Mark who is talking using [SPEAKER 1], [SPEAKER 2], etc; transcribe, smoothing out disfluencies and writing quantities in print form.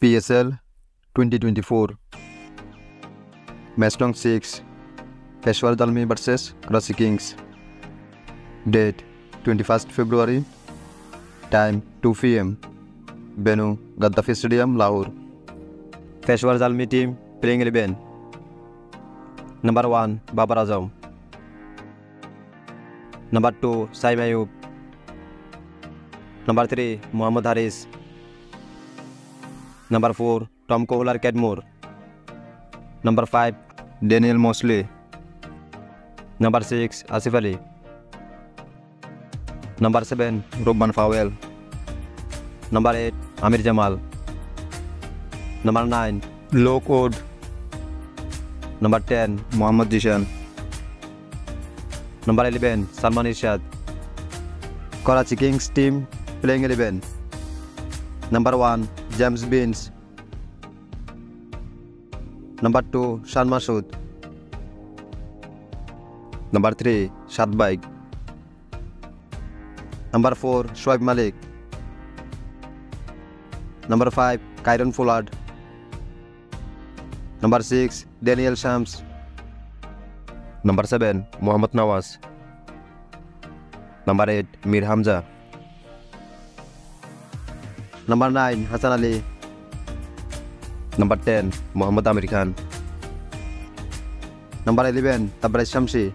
[SPEAKER 1] PSL 2024 Match Long 6 Peshawar Zalmi vs Karachi Kings. Date 21st February. Time 2 PM. Venue Gaddafi Stadium, Lahore. Peshawar Zalmi team playing 11. Number 1 Babar Azam. Number 2 Saim Ayub. Number 3 Mohammad Haris. Number 4 Tom Kohler Kedmore. Number 5 Daniel Mosley. Number 6 Asif Ali. Number 7 Robban Fowell. Number 8 Amir Jamal. Number 9 Low Code. Number 10 Mohammad Jishan. Number 11 Salman Irshad. Karachi Kings team playing 11. Number 1 James Beans. Number 2 Shan Masood. Number 3 Shad Baig. Number 4 Shoaib Malik. Number 5 Kyron Pollard. Number 6 Daniel Shams. Number 7 Mohammad Nawaz. Number 8 Mir Hamza. Number 9 Hassan Ali. Number 10 Muhammad Amir Khan. Number 11 Tabraiz Shamsi.